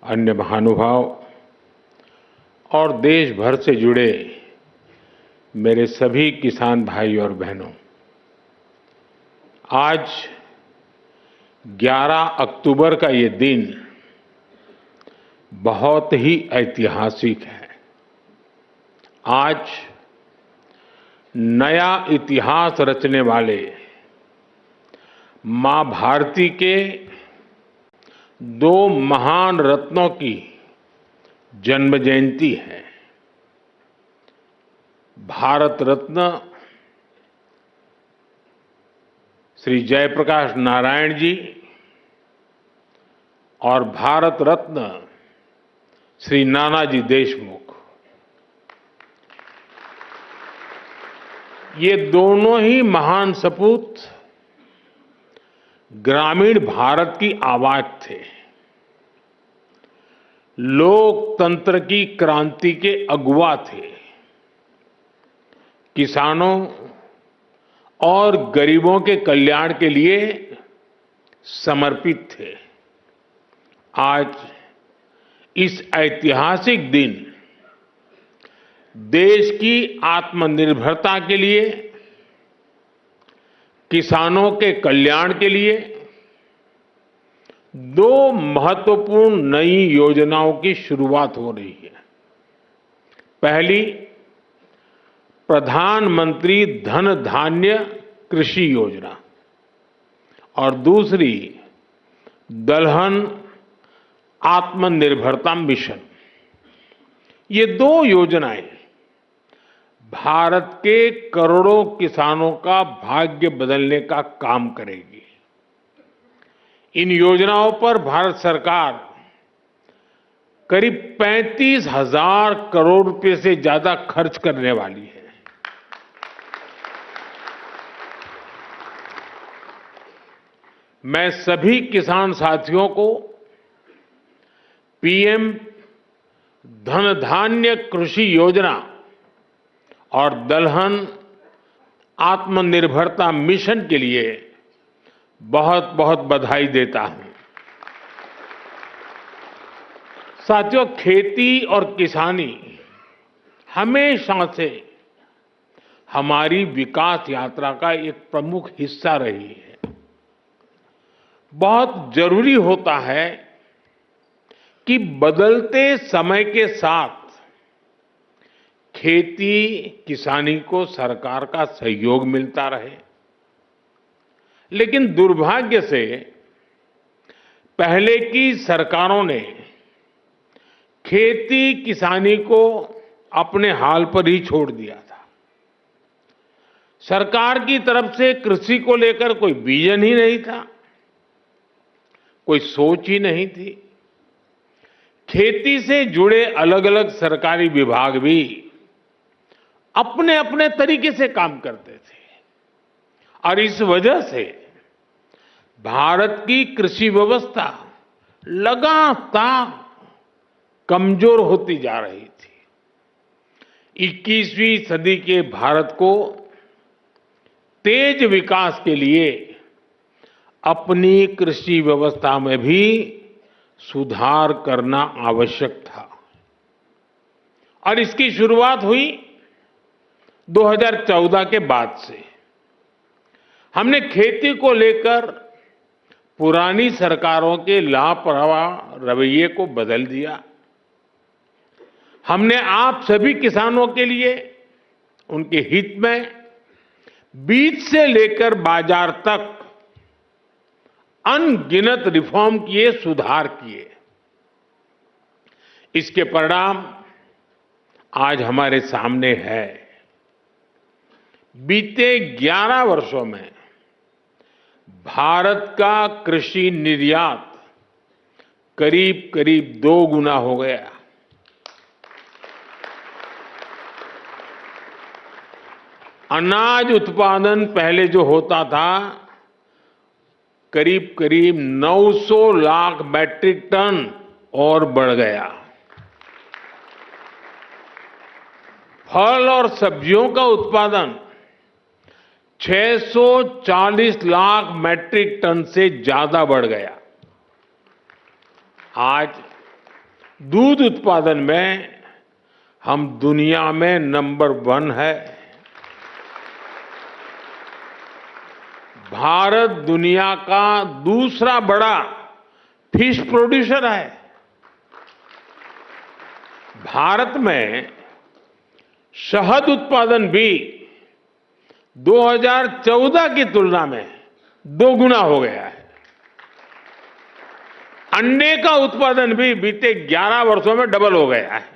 अन्य महानुभाव और देश भर से जुड़े मेरे सभी किसान भाई और बहनों, आज 11 अक्टूबर का ये दिन बहुत ही ऐतिहासिक है। आज नया इतिहास रचने वाले मां भारती के दो महान रत्नों की जन्म जयंती है। भारत रत्न श्री जयप्रकाश नारायण जी और भारत रत्न श्री नानाजी देशमुख, ये दोनों ही महान सपूत ग्रामीण भारत की आवाज थे। लोकतंत्र की क्रांति के अगुवा थे। किसानों और गरीबों के कल्याण के लिए समर्पित थे। आज इस ऐतिहासिक दिन देश की आत्मनिर्भरता के लिए, किसानों के कल्याण के लिए दो महत्वपूर्ण नई योजनाओं की शुरुआत हो रही है। पहली, प्रधानमंत्री धन धान्य कृषि योजना और दूसरी दलहन आत्मनिर्भरता मिशन। ये दो योजनाएं भारत के करोड़ों किसानों का भाग्य बदलने का काम करेगी। इन योजनाओं पर भारत सरकार करीब 35,000 करोड़ रुपए से ज्यादा खर्च करने वाली है। मैं सभी किसान साथियों को पीएम धन धान्य कृषि योजना और दलहन आत्मनिर्भरता मिशन के लिए बहुत बहुत बधाई देता हूं। साथियों, खेती और किसानी हमेशा से हमारी विकास यात्रा का एक प्रमुख हिस्सा रही है। बहुत जरूरी होता है कि बदलते समय के साथ खेती किसानी को सरकार का सहयोग मिलता रहे, लेकिन दुर्भाग्य से पहले की सरकारों ने खेती किसानी को अपने हाल पर ही छोड़ दिया था। सरकार की तरफ से कृषि को लेकर कोई विजन ही नहीं था, कोई सोच ही नहीं थी। खेती से जुड़े अलग अलग सरकारी विभाग भी अपने अपने तरीके से काम करते थे और इस वजह से भारत की कृषि व्यवस्था लगातार कमजोर होती जा रही थी। 21वीं सदी के भारत को तेज विकास के लिए अपनी कृषि व्यवस्था में भी सुधार करना आवश्यक था और इसकी शुरुआत हुई 2014 के बाद से। हमने खेती को लेकर पुरानी सरकारों के लापरवाह रवैये को बदल दिया। हमने आप सभी किसानों के लिए, उनके हित में बीज से लेकर बाजार तक अनगिनत रिफॉर्म किए, सुधार किए। इसके परिणाम आज हमारे सामने है। बीते 11 वर्षों में भारत का कृषि निर्यात करीब करीब 2 गुना हो गया। अनाज उत्पादन पहले जो होता था करीब करीब 900 लाख मैट्रिक टन और बढ़ गया। फल और सब्जियों का उत्पादन 640 लाख मैट्रिक टन से ज्यादा बढ़ गया। आज दूध उत्पादन में हम दुनिया में नंबर 1 है। भारत दुनिया का दूसरा बड़ा फिश प्रोड्यूसर है। भारत में शहद उत्पादन भी 2014 की तुलना में 2 गुना हो गया है। अंडे का उत्पादन भी बीते 11 वर्षों में डबल हो गया है।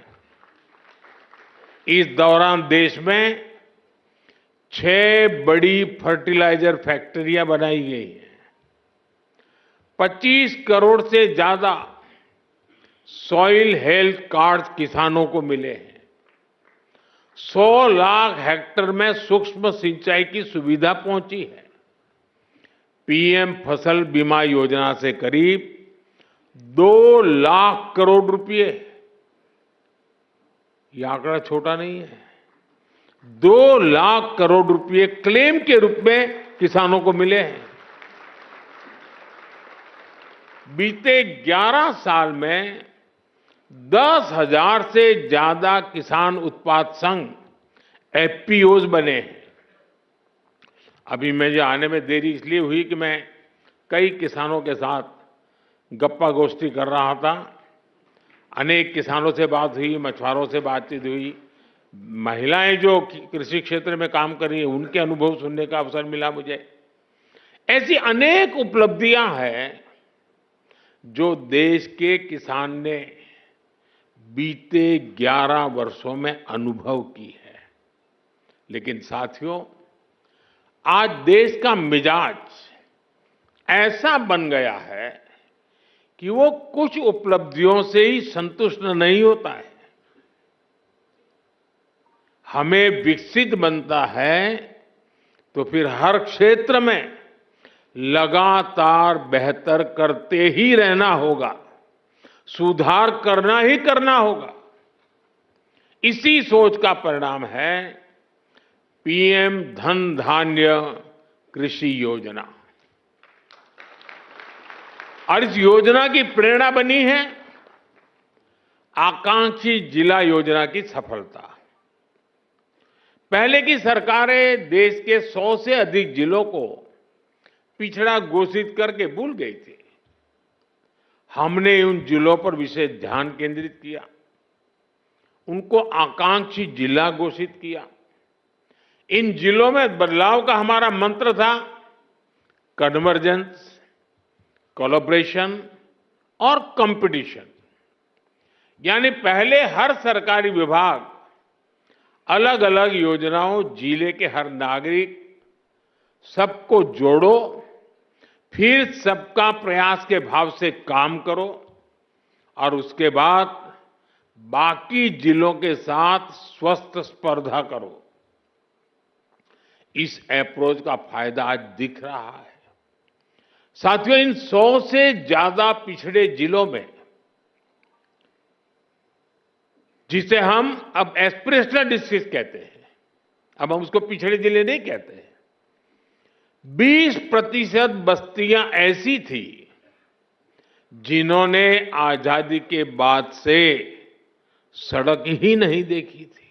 इस दौरान देश में 6 बड़ी फर्टिलाइजर फैक्ट्रियां बनाई गई हैं। 25 करोड़ से ज्यादा सॉइल हेल्थ कार्ड किसानों को मिले हैं। 100 लाख हेक्टेयर में सूक्ष्म सिंचाई की सुविधा पहुंची है। पीएम फसल बीमा योजना से करीब 2 लाख करोड़ रुपए, यह आंकड़ा छोटा नहीं है, 2 लाख करोड़ रुपए क्लेम के रूप में किसानों को मिले हैं। बीते 11 साल में 10,000 से ज्यादा किसान उत्पाद संघ एफपीओज बने हैं। अभी मुझे आने में देरी इसलिए हुई कि मैं कई किसानों के साथ गप्पा गोष्ठी कर रहा था। अनेक किसानों से बात हुई, मछुआरों से बातचीत हुई, महिलाएं जो कृषि क्षेत्र में काम कर रही हैं उनके अनुभव सुनने का अवसर मिला मुझे। ऐसी अनेक उपलब्धियां हैं जो देश के किसान ने बीते 11 वर्षों में अनुभव की है। लेकिन साथियों, आज देश का मिजाज ऐसा बन गया है कि वो कुछ उपलब्धियों से ही संतुष्ट नहीं होता है। हमें विकसित बनता है तो फिर हर क्षेत्र में लगातार बेहतर करते ही रहना होगा, सुधार करना ही करना होगा। इसी सोच का परिणाम है पीएम धन धान्य कृषि योजना। और इस योजना की प्रेरणा बनी है आकांक्षी जिला योजना की सफलता। पहले की सरकारें देश के 100 से अधिक जिलों को पिछड़ा घोषित करके भूल गई थी। हमने उन जिलों पर विशेष ध्यान केंद्रित किया, उनको आकांक्षी जिला घोषित किया। इन जिलों में बदलाव का हमारा मंत्र था कन्वर्जेंस, कोलैबोरेशन और कंपटीशन। यानी पहले हर सरकारी विभाग अलग अलग योजनाओं, जिले के हर नागरिक, सबको जोड़ो, फिर सबका प्रयास के भाव से काम करो और उसके बाद बाकी जिलों के साथ स्वस्थ स्पर्धा करो। इस अप्रोच का फायदा आज दिख रहा है। साथियों, इन 100 से ज्यादा पिछड़े जिलों में, जिसे हम अब एस्पिरेशनल डिस्ट्रिक्ट कहते हैं, अब हम उसको पिछड़े जिले नहीं कहते हैं, 20% बस्तियां ऐसी थी जिन्होंने आजादी के बाद से सड़क ही नहीं देखी थी।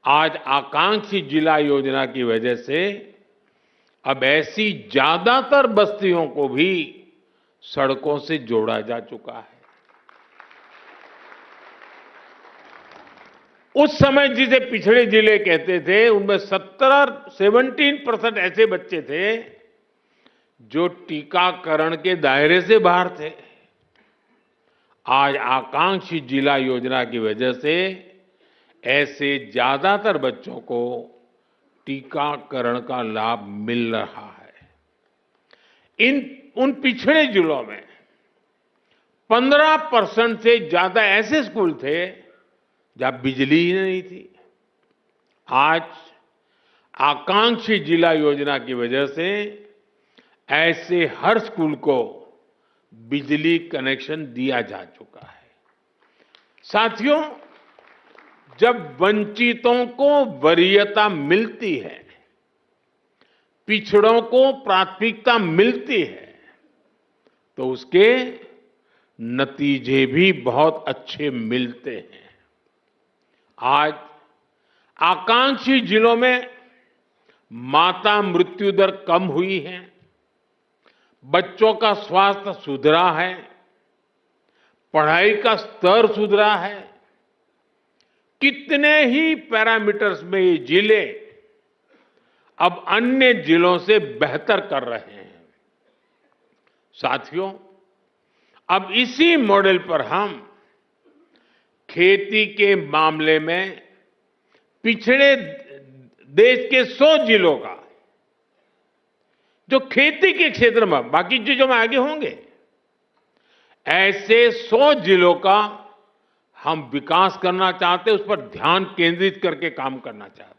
आज आकांक्षी जिला योजना की वजह से अब ऐसी ज्यादातर बस्तियों को भी सड़कों से जोड़ा जा चुका है। उस समय जिसे पिछड़े जिले कहते थे, उनमें 17% ऐसे बच्चे थे जो टीकाकरण के दायरे से बाहर थे। आज आकांक्षी जिला योजना की वजह से ऐसे ज्यादातर बच्चों को टीकाकरण का लाभ मिल रहा है। उन पिछड़े जिलों में 15% से ज्यादा ऐसे स्कूल थे जहां बिजली ही नहीं थी। आज आकांक्षी जिला योजना की वजह से ऐसे हर स्कूल को बिजली कनेक्शन दिया जा चुका है। साथियों, जब वंचितों को वरीयता मिलती है, पिछड़ों को प्राथमिकता मिलती है, तो उसके नतीजे भी बहुत अच्छे मिलते हैं। आज आकांक्षी जिलों में माता मृत्यु दर कम हुई है, बच्चों का स्वास्थ्य सुधरा है, पढ़ाई का स्तर सुधरा है। कितने ही पैरामीटर्स में ये जिले अब अन्य जिलों से बेहतर कर रहे हैं। साथियों, अब इसी मॉडल पर हम खेती के मामले में पिछड़े देश के 100 जिलों का, जो खेती के क्षेत्र में बाकी चीजों में आगे होंगे, ऐसे 100 जिलों का हम विकास करना चाहते हैं, उस पर ध्यान केंद्रित करके काम करना चाहते हैं।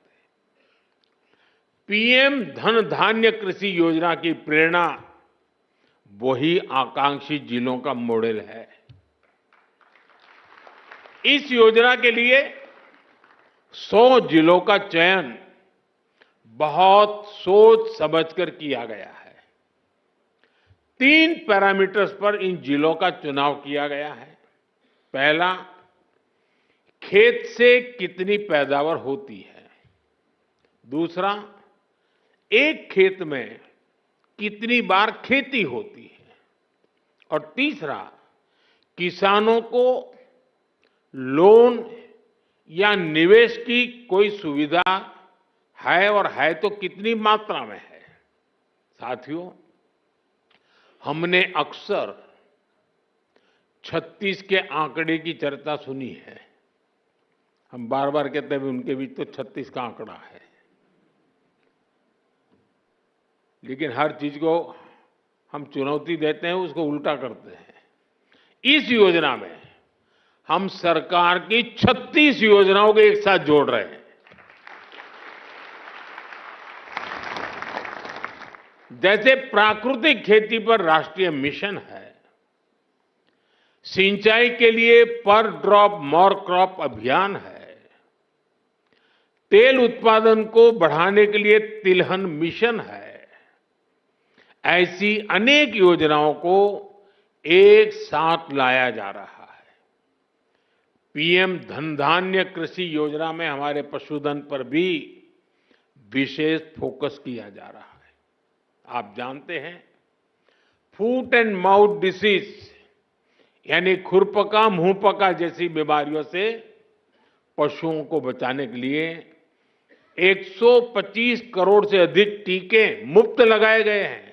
पीएम धन धान्य कृषि योजना की प्रेरणा वही आकांक्षी जिलों का मॉडल है। इस योजना के लिए 100 जिलों का चयन बहुत सोच समझकर किया गया है। 3 पैरामीटर्स पर इन जिलों का चुनाव किया गया है। पहला, खेत से कितनी पैदावार होती है। दूसरा, एक खेत में कितनी बार खेती होती है। और तीसरा, किसानों को लोन या निवेश की कोई सुविधा है, और है तो कितनी मात्रा में है। साथियों, हमने अक्सर 36 के आंकड़े की चर्चा सुनी है। हम बार बार कहते हैं उनके बीच तो 36 का आंकड़ा है, लेकिन हर चीज को हम चुनौती देते हैं, उसको उल्टा करते हैं। इस योजना में हम सरकार की 36 योजनाओं को एक साथ जोड़ रहे हैं। जैसे प्राकृतिक खेती पर राष्ट्रीय मिशन है, सिंचाई के लिए पर ड्रॉप मोर क्रॉप अभियान है, तेल उत्पादन को बढ़ाने के लिए तिलहन मिशन है, ऐसी अनेक योजनाओं को एक साथ लाया जा रहा है। पीएम धन धान्य कृषि योजना में हमारे पशुधन पर भी विशेष फोकस किया जा रहा है। आप जानते हैं, फूट एंड माउथ डिसीज यानी खुरपका मुंहपका जैसी बीमारियों से पशुओं को बचाने के लिए 125 करोड़ से अधिक टीके मुफ्त लगाए गए हैं।